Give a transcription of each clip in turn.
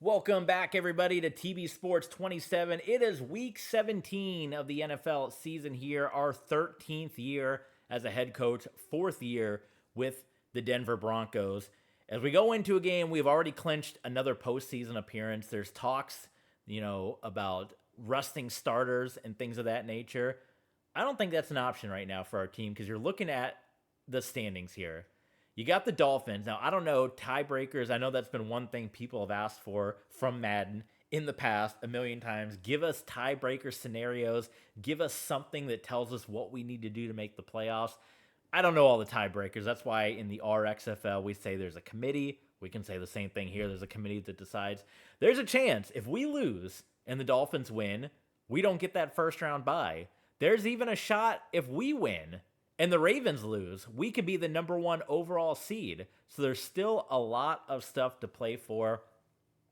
Welcome back, everybody, to TB Sports 27. It is week 17 of the NFL season here, our 13th year as a head coach, 4th year with the Denver Broncos. As we go into a game, we've already clinched another postseason appearance. There's talks, about rusting starters and things of that nature. I don't think that's an option right now for our team because you're looking at the standings here. You got the Dolphins. Now, I don't know, tiebreakers. I know that's been one thing people have asked for from Madden in the past a million times. Give us tiebreaker scenarios. Give us something that tells us what we need to do to make the playoffs. I don't know all the tiebreakers. That's why in the RXFL, we say there's a committee. We can say the same thing here. There's a committee that decides. There's a chance if we lose and the Dolphins win, we don't get that first round bye. There's even a shot if we win and the Ravens lose, we could be the number 1 overall seed. So there's still a lot of stuff to play for.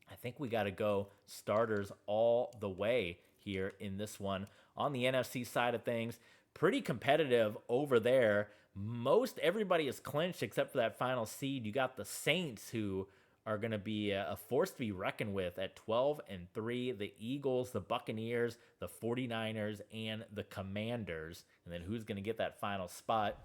I think we got to go starters all the way here in this one. On the NFC side of things, pretty competitive over there. Most everybody is clinched except for that final seed. You got the Saints, who are going to be a force to be reckoned with at 12-3. The Eagles, the Buccaneers, the 49ers, and the Commanders. And then who's going to get that final spot?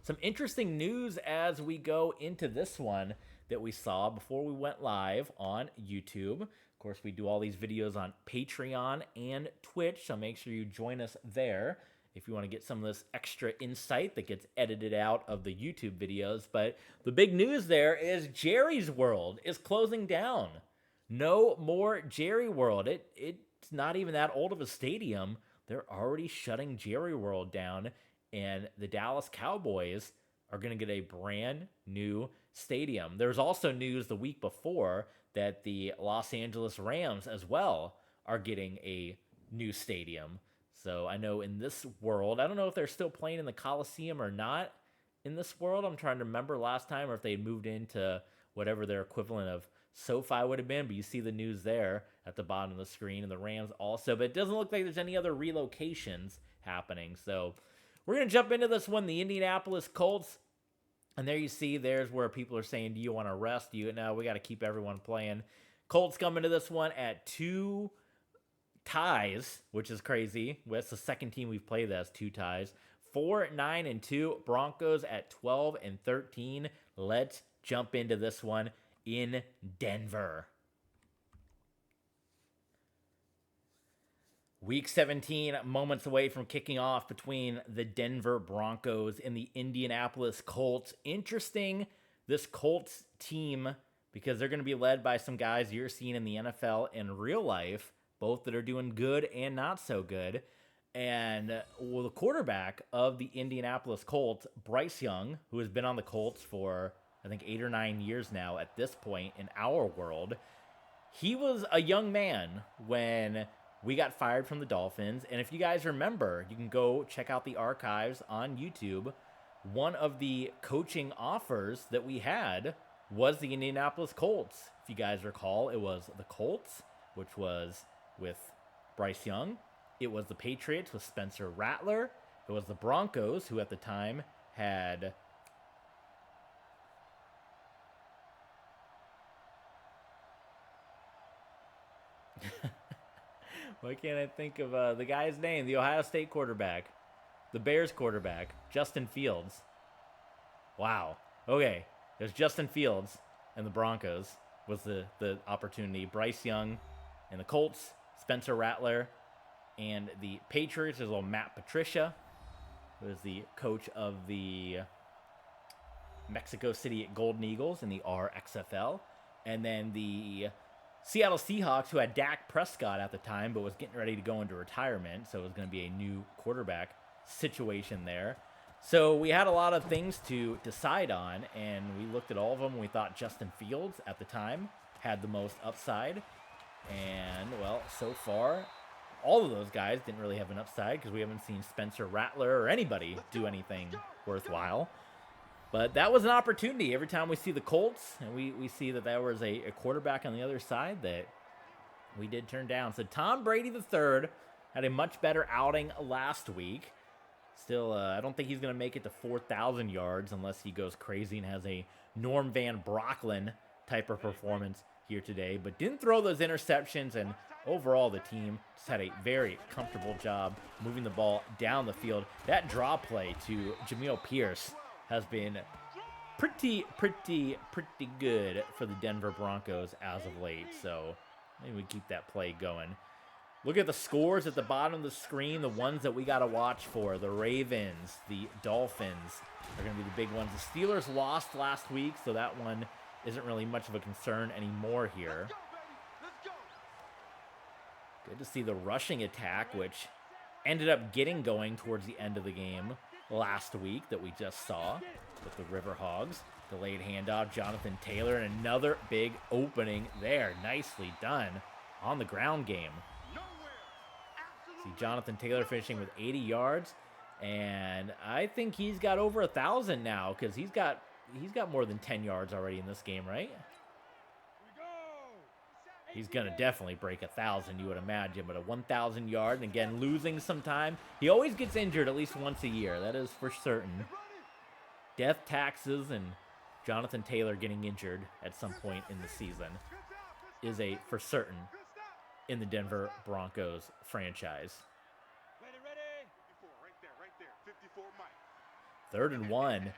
Some interesting news as we go into this one that we saw before we went live on YouTube. Of course, we do all these videos on Patreon and Twitch, so make sure you join us there if you want to get some of this extra insight that gets edited out of the YouTube videos. But the big news there is Jerry's World is closing down. No more Jerry World. It's not even that old of a stadium. They're already shutting Jerry World down, and the Dallas Cowboys are going to get a brand new stadium. There was also news the week before that the Los Angeles Rams as well are getting a new stadium. So I know in this world, I don't know if they're still playing in the Coliseum or not in this world. I'm trying to remember last time, or if they moved into whatever their equivalent of SoFi would have been. But you see the news there at the bottom of the screen, and the Rams also. But it doesn't look like there's any other relocations happening. So we're going to jump into this one, the Indianapolis Colts. And there you see, there's where people are saying, do you want to rest? No, we got to keep everyone playing. Colts come into this one at 2 ties, which is crazy. That's the second team we've played that has 2 ties. 4-9-2. Broncos at 12-13. Let's jump into this one in Denver. Week 17, moments away from kicking off between the Denver Broncos and the Indianapolis Colts. Interesting, this Colts team, because they're going to be led by some guys you're seeing in the NFL in real life, both that are doing good and not so good. And the quarterback of the Indianapolis Colts, Bryce Young, who has been on the Colts for, I think, 8 or 9 years now at this point in our world, he was a young man when we got fired from the Dolphins. And if you guys remember, you can go check out the archives on YouTube. One of the coaching offers that we had was the Indianapolis Colts. If you guys recall, it was the Colts, which was with Bryce Young. It was the Patriots with Spencer Rattler. It was the Broncos, who at the time had why can't I think of the guy's name? The Ohio State quarterback. The Bears quarterback. Justin Fields. Wow. Okay. There's Justin Fields and the Broncos was the opportunity. Bryce Young and the Colts. Spencer Rattler and the Patriots. There's a little Matt Patricia, who is the coach of the Mexico City Golden Eagles in the RXFL. And then the Seattle Seahawks, who had Dak Prescott at the time, but was getting ready to go into retirement. So it was going to be a new quarterback situation there. So we had a lot of things to decide on, and we looked at all of them. And we thought Justin Fields at the time had the most upside. And, well, so far, all of those guys didn't really have an upside because we haven't seen Spencer Rattler or anybody do anything worthwhile. But that was an opportunity. Every time we see the Colts and we see that there was a quarterback on the other side that we did turn down. So Tom Brady III had a much better outing last week. Still, I don't think he's going to make it to 4,000 yards unless he goes crazy and has a Norm Van Brocklin type of performance here today, but didn't throw those interceptions, and overall the team just had a very comfortable job moving the ball down the field. That draw play to Jamil Pierce has been pretty good for the Denver Broncos as of late, so maybe we keep that play going. Look at the scores at the bottom of the screen, the ones that we got to watch for. The Ravens, the Dolphins are going to be the big ones. The Steelers lost last week, so that one isn't really much of a concern anymore here. Good to see the rushing attack, which ended up getting going towards the end of the game last week that we just saw with the Riverhogs. Delayed handoff, Jonathan Taylor, and another big opening there. Nicely done on the ground game. See Jonathan Taylor finishing with 80 yards, and I think he's got over 1,000 now because he's got more than 10 yards already in this game, right? He's going to definitely break 1,000, you would imagine, but a 1,000 yard, and again, losing some time. He always gets injured at least once a year, that is for certain. Death, taxes, and Jonathan Taylor getting injured at some point in the season is a for certain in the Denver Broncos franchise. Third and 1,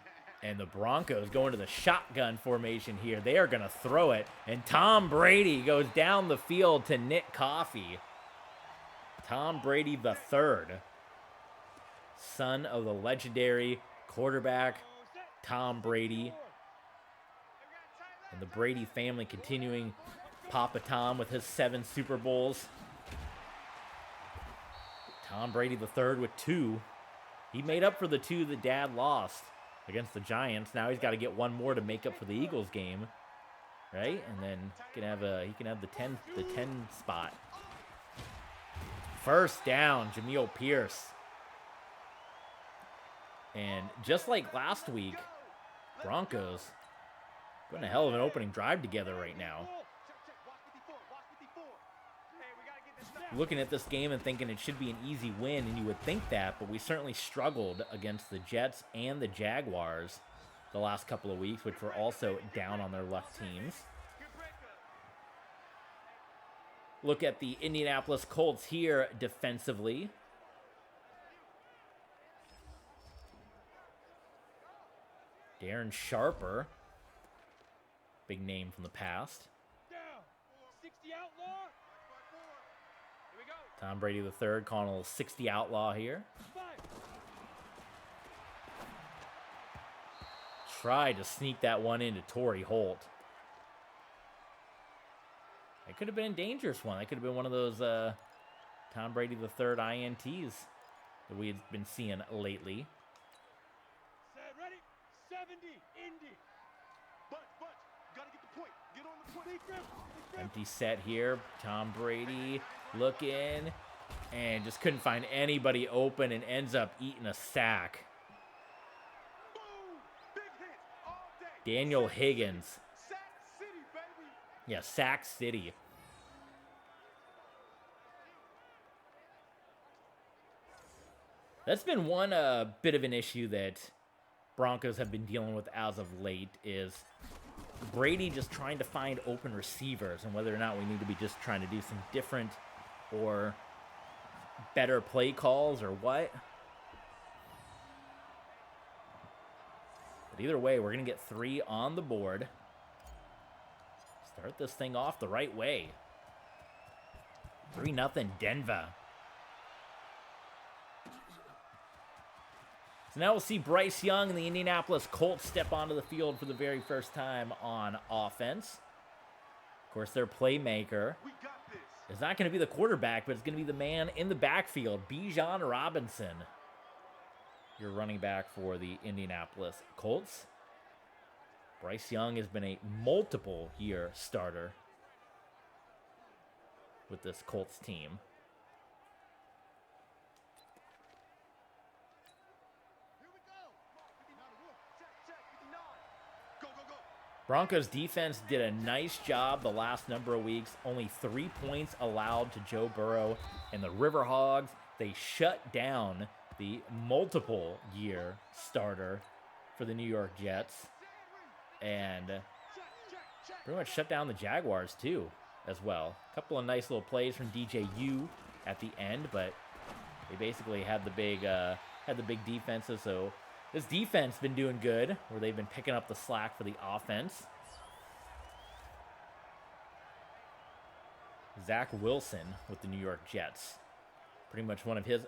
and the Broncos go into the shotgun formation here. They are going to throw it, and Tom Brady goes down the field to Nick Coffey. Tom Brady the third, son of the legendary quarterback Tom Brady. And the Brady family continuing Papa Tom with his 7 Super Bowls. Tom Brady III with 2. He made up for the 2 that Dad lost against the Giants. Now he's got to get one more to make up for the Eagles game, right? And then he can have the 10 spot. First down, Jamil Pierce. And just like last week, Broncos putting a hell of an opening drive together right now. Looking at this game and thinking it should be an easy win, and you would think that, but we certainly struggled against the Jets and the Jaguars the last couple of weeks, which were also down on their luck teams. Look at the Indianapolis Colts here defensively. Darren Sharper, big name from the past. Tom Brady III calling a little 60 outlaw here. Tried to sneak that one into Torrey Holt. It could have been a dangerous one. That could have been one of those Tom Brady III INTs that we had been seeing lately. Set, ready, 70, Indy. But, gotta get the point. Get on the point. Empty set here. Tom Brady looking and just couldn't find anybody open and ends up eating a sack. Boom, big hit all day. Daniel Higgins. Sack City, baby. Yeah, Sack City. That's been one bit of an issue that Broncos have been dealing with as of late is Brady just trying to find open receivers, and whether or not we need to be just trying to do some different or better play calls or what. But either way, we're going to get 3 on the board. Start this thing off the right way. 3-0 Denver. So now we'll see Bryce Young and the Indianapolis Colts step onto the field for the very first time on offense. Of course, their playmaker is not going to be the quarterback, but it's going to be the man in the backfield, Bijan Robinson, your running back for the Indianapolis Colts. Bryce Young has been a multiple-year starter with this Colts team. Broncos defense did a nice job the last number of weeks. Only 3 points allowed to Joe Burrow and the Riverhogs. They shut down the multiple-year starter for the New York Jets. And pretty much shut down the Jaguars too, as well. A couple of nice little plays from DJU at the end, but they basically had the big defenses. So this defense been doing good, where they've been picking up the slack for the offense. Zach Wilson with the New York Jets. Pretty much one of his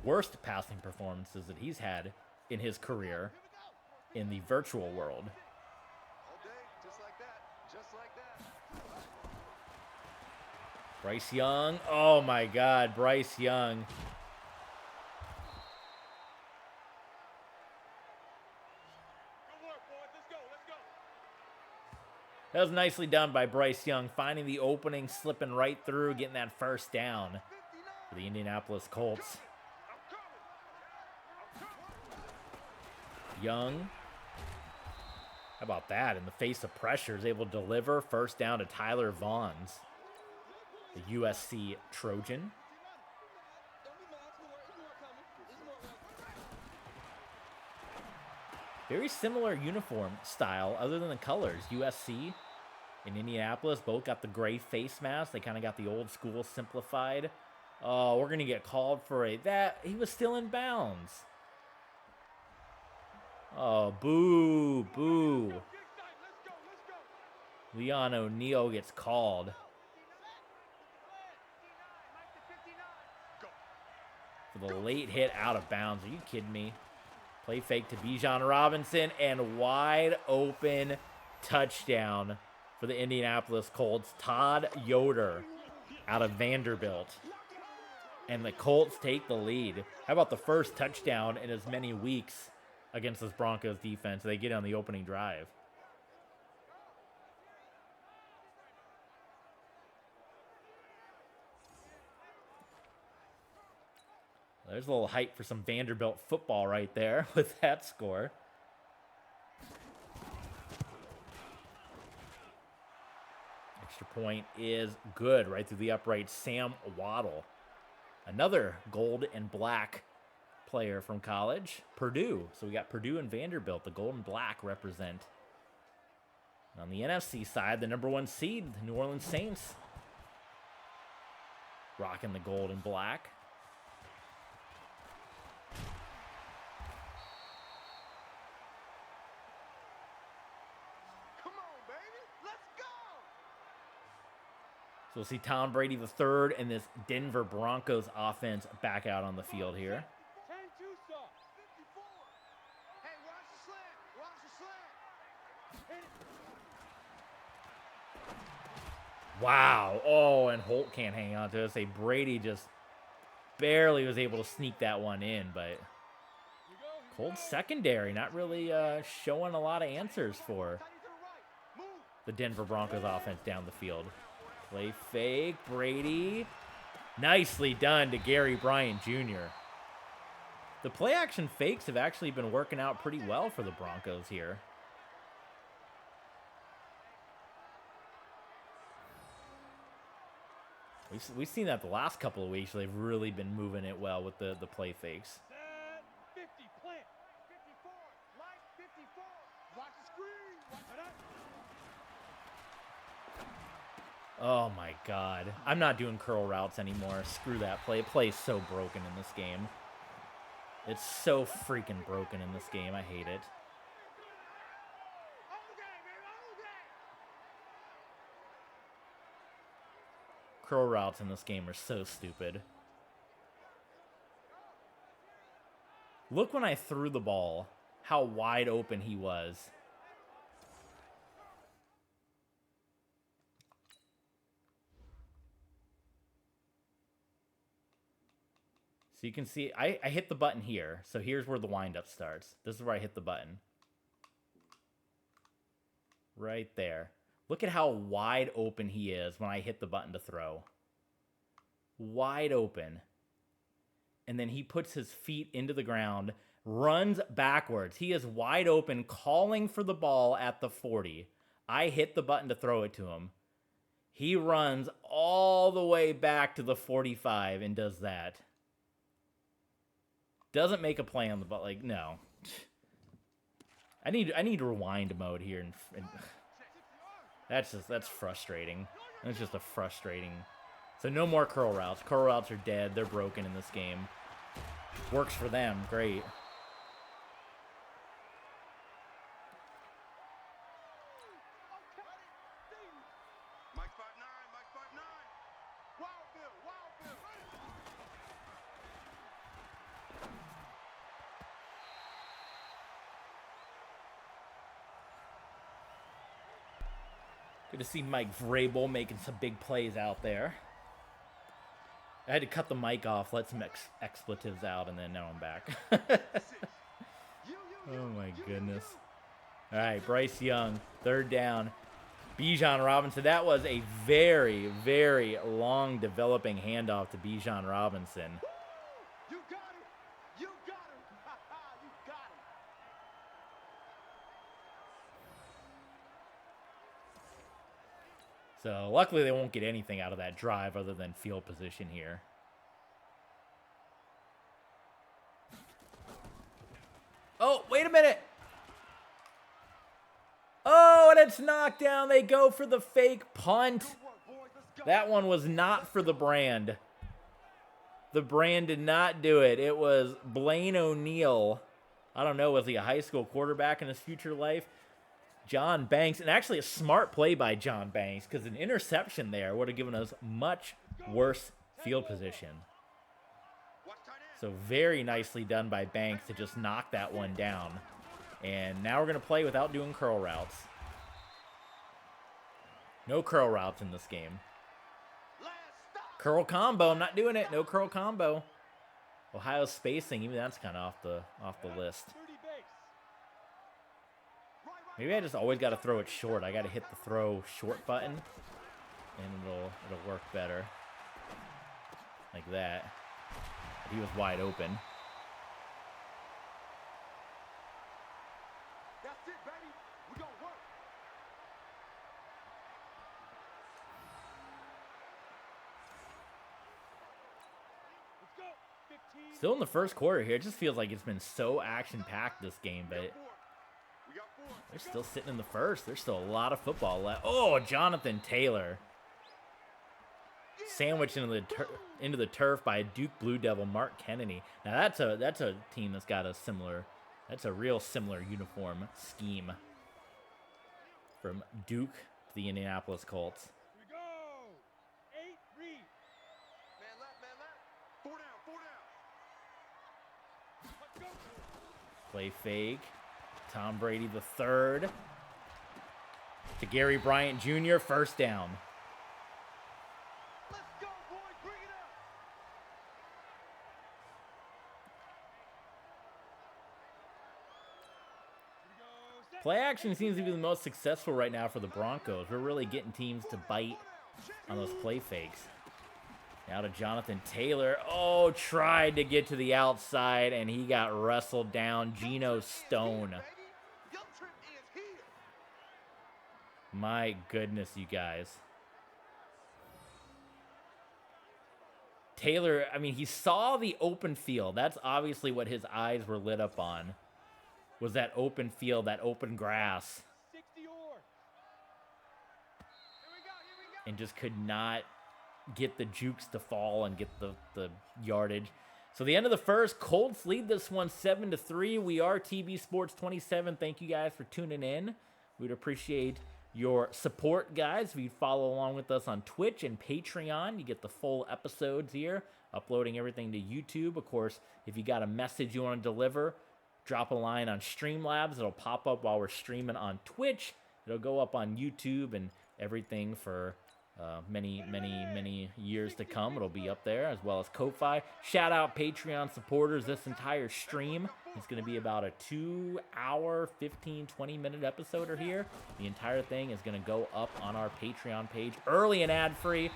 worst passing performances that he's had in his career in the virtual world. Bryce Young. Oh my God, Bryce Young. That was nicely done by Bryce Young, finding the opening, slipping right through, getting that first down for the Indianapolis Colts. Young, how about that? In the face of pressure, is able to deliver first down to Tyler Vaughns, the USC Trojan. Very similar uniform style, other than the colors. USC and Indianapolis both got the gray face mask. They kind of got the old school simplified. Oh, we're going to get called for he was still in bounds. Oh, boo, boo. Leon O'Neal gets called for the late hit out of bounds. Are you kidding me? Play fake to Bijan Robinson, and wide open touchdown for the Indianapolis Colts. Todd Yoder out of Vanderbilt. And the Colts take the lead. How about the first touchdown in as many weeks against this Broncos defense? They get on the opening drive. There's a little hype for some Vanderbilt football right there with that score. Extra point is good right through the upright. Sam Waddle, another gold and black player from college. Purdue. So we got Purdue and Vanderbilt. The gold and black represent. On the NFC side, the #1 seed, the New Orleans Saints, rocking the gold and black. So we'll see Tom Brady III and this Denver Broncos offense back out on the field here. Wow. Oh, and Holt can't hang on to it. Brady just barely was able to sneak that one in, but Colts secondary not really showing a lot of answers for the Denver Broncos offense down the field. Play fake, Brady. Nicely done to Gary Bryant Jr. The play action fakes have actually been working out pretty well for the Broncos here. We've seen that the last couple of weeks. They've really been moving it well with the play fakes. 50, plant. 54, light 54. Watch the screen. Oh my God. I'm not doing curl routes anymore. Screw that play. It plays so broken in this game. It's so freaking broken in this game. I hate it. Curl routes in this game are so stupid. Look when I threw the ball, how wide open he was. So you can see, I hit the button here. So here's where the windup starts. This is where I hit the button. Right there. Look at how wide open he is when I hit the button to throw. Wide open. And then he puts his feet into the ground, runs backwards. He is wide open, calling for the ball at the 40. I hit the button to throw it to him. He runs all the way back to the 45 and does that. Doesn't make a play on the ball. Like, no. I need rewind mode here. And That's frustrating. That's just a frustrating. So no more curl routes. Curl routes are dead. They're broken in this game. Works for them. Great. Good to see Mike Vrabel making some big plays out there. I had to cut the mic off, let some expletives out, and then now I'm back. Oh my goodness. All right, Bryce Young, third down. Bijan Robinson. That was a very, very long developing handoff to Bijan Robinson. You got him. You got him. You got him. So luckily they won't get anything out of that drive other than field position here. Oh, wait a minute. Oh, and it's knocked down. They go for the fake punt. That one was not for the brand. The brand did not do it. It was Blaine O'Neal. I don't know, was he a high school quarterback in his future life? John Banks, and actually a smart play by John Banks, because an interception there would have given us much worse field position. So very nicely done by Banks to just knock that one down. And now we're going to play without doing curl routes. No curl routes in this game. Curl combo, I'm not doing it. No curl combo. Ohio spacing, even that's kind of off the list. Maybe I just always got to throw it short. I got to hit the throw short button, and it'll work better. Like that. He was wide open. That's it, baby. We gonna work. Let's go. 15. Still in the first quarter here. It just feels like it's been so action-packed this game, but they're still sitting in the first. There's still a lot of football left. Oh, Jonathan Taylor. Sandwiched into the turf by Duke Blue Devil Mark Kennedy. Now that's a team that's got that's a real similar uniform scheme from Duke to the Indianapolis Colts. Here we go. 8 read. Man left. 4 down. Let's go. Play fake. Tom Brady the third to Gary Bryant Jr. First down. Let's go, boys. Bring it up. Play action seems to be the most successful right now for the Broncos. We're really getting teams to bite on those play fakes. Now to Jonathan Taylor. Oh, tried to get to the outside, and he got wrestled down. Geno Stone. My goodness, you guys. Taylor, I mean, he saw the open field. That's obviously what his eyes were lit up on. Was that open field, that open grass. And just could not get the jukes to fall and get the yardage. So the end of the first, Colts lead this one 7-3. We are TB Sports 27. Thank you guys for tuning in. We'd appreciate your support, guys. If you follow along with us on Twitch and Patreon, you get the full episodes here, uploading everything to YouTube. Of course, if you got a message you want to deliver, drop a line on Streamlabs. It'll pop up while we're streaming on Twitch. It'll go up on YouTube and everything for many years to come. It'll be up there, as well as Ko-Fi. Shout out Patreon supporters. This entire stream is going to be about a 2-hour, 15-20 minute episode or here. The entire thing is going to go up on our Patreon page early and ad-free.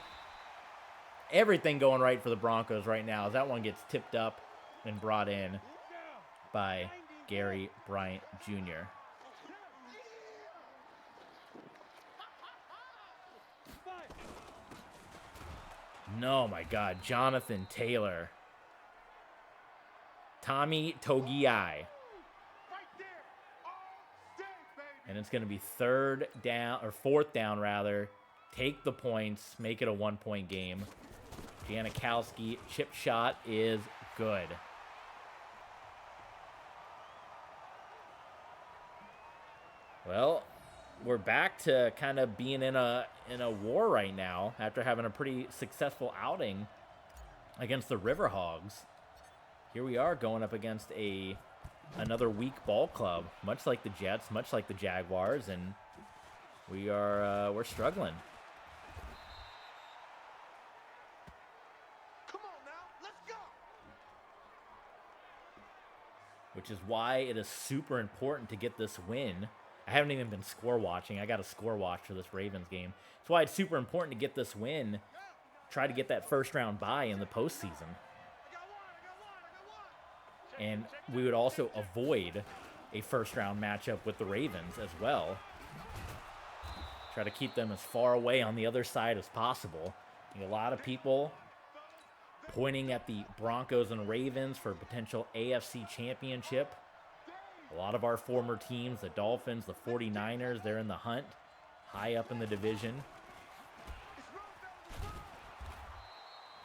Everything going right for the Broncos right now as that one gets tipped up and brought in by Gary Bryant Jr. No, my God, Jonathan Taylor. Tommy Togiai. Right there. All day, baby. And it's going to be third down, or fourth down, rather. Take the points. Make it a 1-point game. Janikowski, chip shot is good. Well, we're back to kind of being in a war right now after having a pretty successful outing against the Riverhogs. Here we are going up against another weak ball club, much like the Jets, much like the Jaguars, and we're struggling. Come on now, let's go. Which is why it is super important to get this win. I haven't even been score watching. I got a score watch for this Ravens game. That's why it's super important to get this win. Try to get that first round bye in the postseason. And we would also avoid a first round matchup with the Ravens as well. Try to keep them as far away on the other side as possible. A lot of people pointing at the Broncos and Ravens for a potential AFC championship. A lot of our former teams, the Dolphins, the 49ers, they're in the hunt, high up in the division.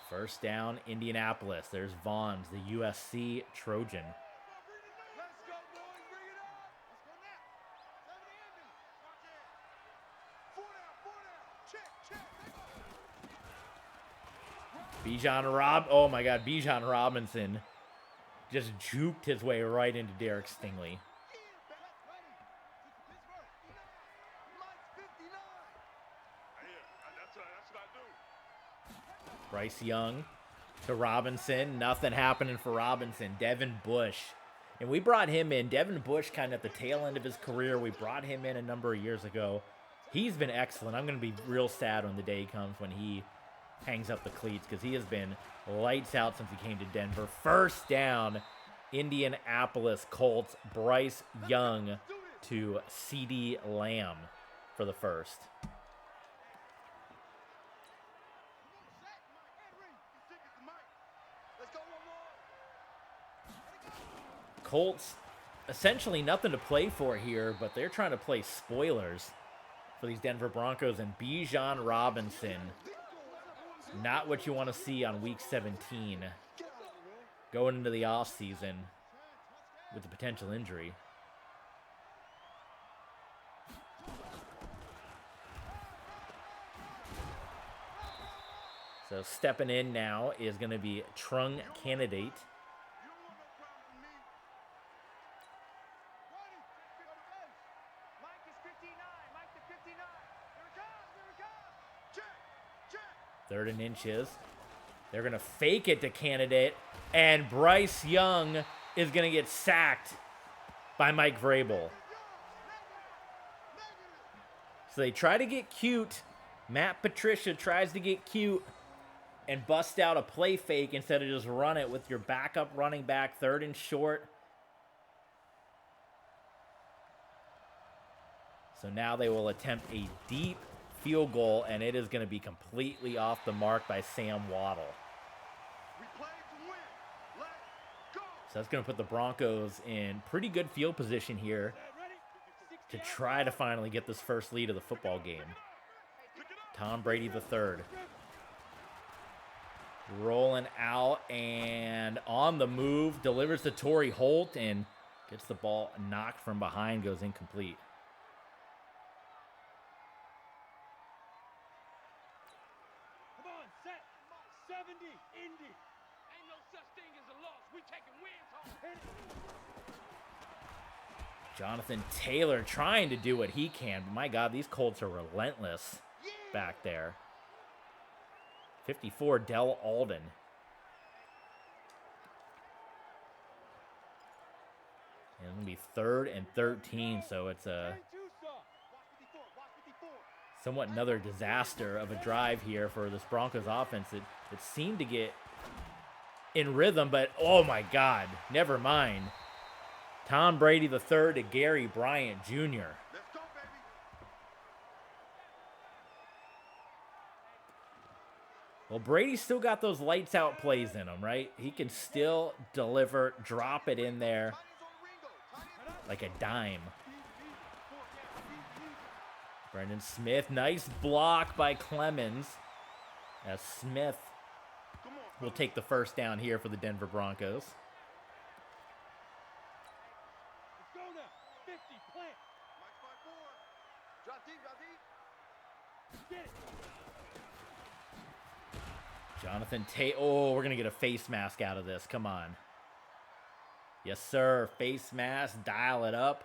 First down, Indianapolis. There's Vaughn's, the USC Trojan. Let's go, boys, bring it on. Let's go now. 4 down. Check. Oh my God, Bijan Robinson just juked his way right into Derek Stingley. Bryce Young to Robinson. Nothing happening for Robinson. Devin Bush. And we brought him in. Devin Bush kind of at the tail end of his career. We brought him in a number of years ago. He's been excellent. I'm going to be real sad when the day comes when he hangs up the cleats because he has been lights out since he came to Denver. First down, Indianapolis Colts. Bryce Young to CeeDee Lamb for the first. Colts, essentially nothing to play for here, but they're trying to play spoilers for these Denver Broncos. And Bijan Robinson, not what you want to see on Week 17, going into the offseason with a potential injury. So stepping in now is going to be Trung Candidate. Third and inches. They're going to fake it to Candidate. And Bryce Young is going to get sacked by Mike Vrabel. So they try to get cute. Matt Patricia tries to get cute and bust out a play fake instead of just run it with your backup running back. Third and short. So now they will attempt a deep field goal, and it is going to be completely off the mark by Sam Waddle. So that's going to put the Broncos in pretty good field position here to try to finally get this first lead of the football game. Tom Brady III. Rolling out and on the move, delivers to Torrey Holt and gets the ball knocked from behind, goes incomplete. Come on, set. 70, Indy. Ain't no such thing as a loss. We taking wins home. Jonathan Taylor trying to do what he can, but my God, these Colts are relentless back there. 54, Del Alden. And it's going to be 3rd and 13, so it's a somewhat another disaster of a drive here for this Broncos offense. It seemed to get in rhythm, but oh my God, never mind. Tom Brady III to Gary Bryant Jr. Well, Brady's still got those lights out plays in him, right? He can still deliver, drop it in there like a dime. Brendan Smith, nice block by Clemens. As Smith will take the first down here for the Denver Broncos. Let's go now. 50, plant. Drop deep. Get it. Jonathan Tate. Oh, we're going to get a face mask out of this. Come on. Yes, sir. Face mask. Dial it up.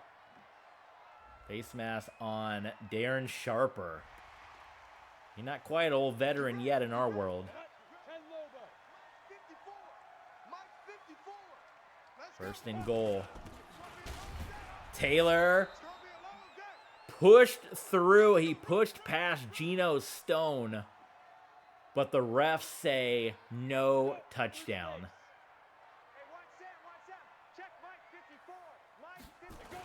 Face mask on Darren Sharper. He's not quite an old veteran yet in our world. 10 Lobo. 54. First and goal. Taylor pushed through. He pushed past Geno Stone. But the refs say no touchdown. Hey, watch that. Check Mike 54. Mike 54.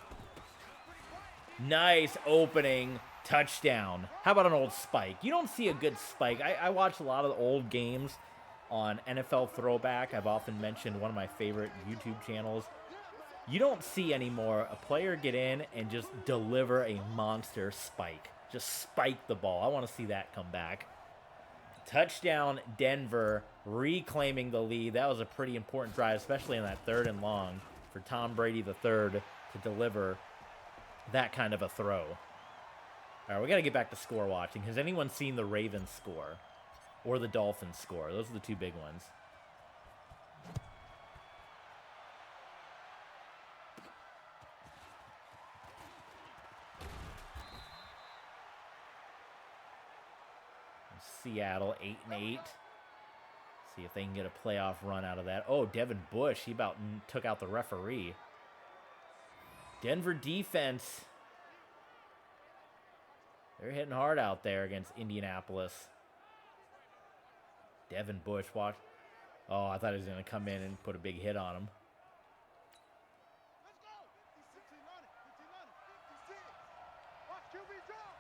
Nice opening touchdown. How about an old spike? You don't see a good spike. I watch a lot of the old games on NFL Throwback. I've often mentioned one of my favorite YouTube channels. You don't see anymore a player get in and just deliver a monster spike. Just spike the ball. I want to see that come back. Touchdown, Denver, reclaiming the lead. That was a pretty important drive, especially in that 3rd and long for Tom Brady III to deliver that kind of a throw. All right, we got to get back to score watching. Has anyone seen the Ravens score or the Dolphins score? Those are the two big ones. Seattle 8-8. See if they can get a playoff run out of that. Oh, Devin Bush, he about took out the referee. Denver defense. They're hitting hard out there against Indianapolis. Devin Bush, watch. Oh, I thought he was going to come in and put a big hit on him. Let's go. 15 on it. 56. Watch QB drop.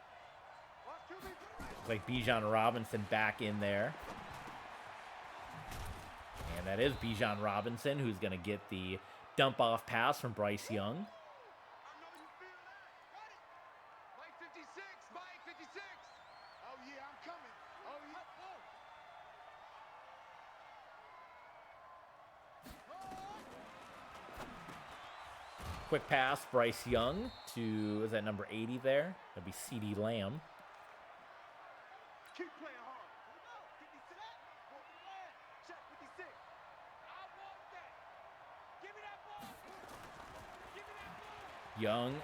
Watch QB drop. Looks like Bijan Robinson back in there. And that is Bijan Robinson who's going to get the dump-off pass from Bryce Young. I know you feel that. Got it. Mike 56. Mike 56. Oh, yeah, I'm coming. Oh, yeah. Quick pass, Bryce Young to, is that number 80 there? That'd be CeeDee Lamb. Keep playing hard. 56. Go to the line. Check 56. I want that. Give me that ball. Give me that ball. Young,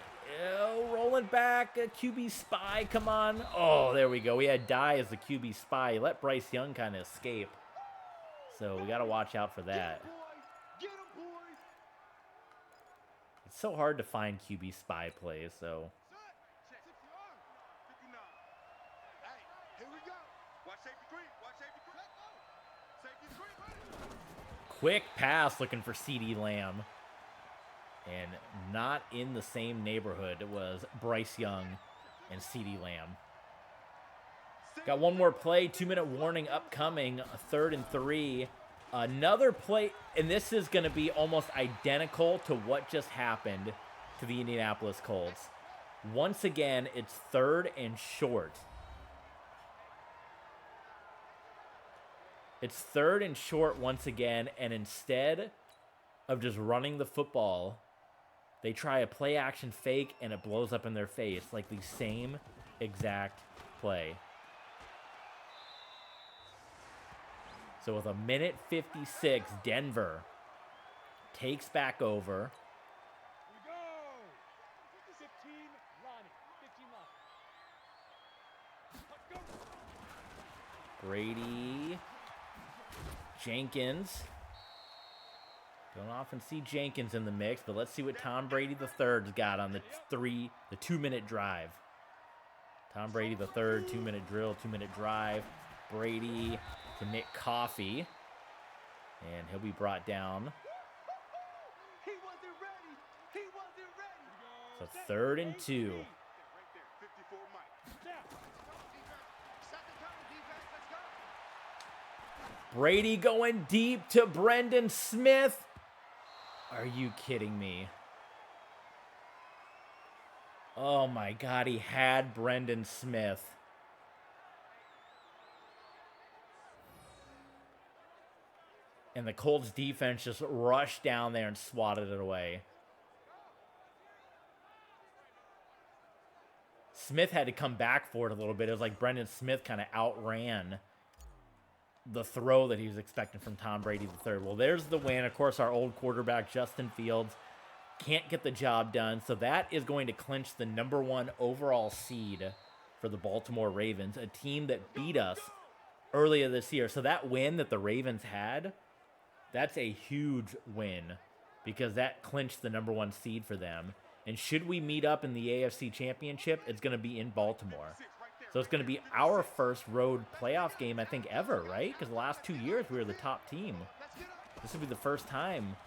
rolling back, a QB spy, come on. Oh, there we go. We had Dye as the QB spy. He let Bryce Young kind of escape. So we got to watch out for that. Get him, boys. It's so hard to find QB spy plays, so. Check. 59. Hey, here we go. Watch safety green. Watch safety green. Safety green. Quick pass looking for CeeDee Lamb. And not in the same neighborhood. It was Bryce Young and CeeDee Lamb. Got one more play. 2-minute warning upcoming. A 3rd and 3. Another play. And this is going to be almost identical to what just happened to the Indianapolis Colts. Once again, it's 3rd and short. It's 3rd and short once again. And instead of just running the football, they try a play action fake and it blows up in their face, like the same exact play. So with 1:56, Denver takes back over. We go. 15 Lonnie. 15 Lonnie. Let's go. Brady. Jenkins. Don't often see Jenkins in the mix, but let's see what Tom Brady III's got on the 2-minute drive. Tom Brady III, 2-minute drill, 2-minute drive. Brady to Nick Coffey. And he'll be brought down. He wasn't ready. He wasn't ready. So 3rd and 2. Right there. 54 Mike. Now. Second time defense. Let's go. Brady going deep to Brendan Smith. Are you kidding me? Oh my God, he had Brendan Smith. And the Colts defense just rushed down there and swatted it away. Smith had to come back for it a little bit. It was like Brendan Smith kind of outran the throw that he was expecting from Tom Brady III. Well, there's the win. Of course, our old quarterback, Justin Fields, can't get the job done. So that is going to clinch the #1 overall seed for the Baltimore Ravens, a team that beat us earlier this year. So that win that the Ravens had, that's a huge win because that clinched the #1 seed for them. And should we meet up in the AFC Championship, it's going to be in Baltimore. So it's going to be our first road playoff game, I think, ever, right? Because the last 2 years we were the top team. This will be the first time.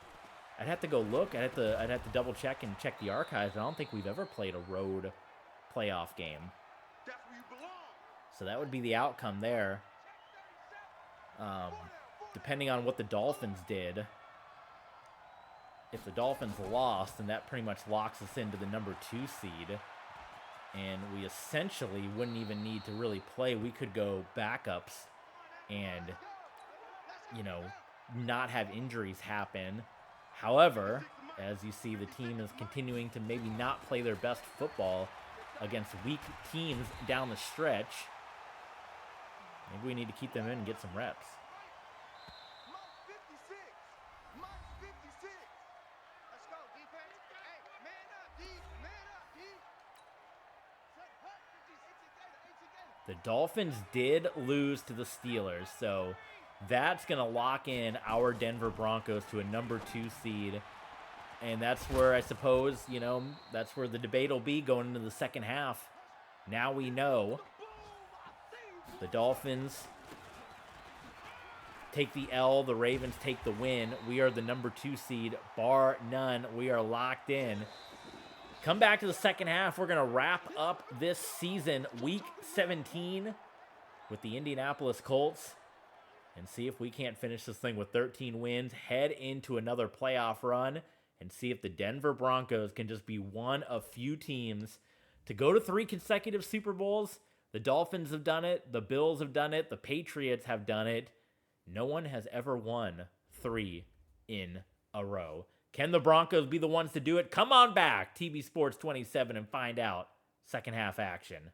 I'd have to go look. I'd have to double check and check the archives. I don't think we've ever played a road playoff game. So that would be the outcome there. Depending on what the Dolphins did. If the Dolphins lost, then that pretty much locks us into the #2 seed. And we essentially wouldn't even need to really play. We could go backups and, you know, not have injuries happen. However, as you see, the team is continuing to maybe not play their best football against weak teams down the stretch. Maybe we need to keep them in and get some reps. The Dolphins did lose to the Steelers, so that's going to lock in our Denver Broncos to a #2 seed. And that's where I suppose, you know, that's where the debate will be going into the second half. Now we know the Dolphins take the L, the Ravens take the win. We are the #2 seed, bar none. We are locked in. Come back to the second half. We're going to wrap up this season, Week 17, with the Indianapolis Colts and see if we can't finish this thing with 13 wins, head into another playoff run, and see if the Denver Broncos can just be one of few teams to go to 3 consecutive Super Bowls. The Dolphins have done it. The Bills have done it. The Patriots have done it. No one has ever won 3 in a row. Can the Broncos be the ones to do it? Come on back, TB Sports 27, and find out second half action.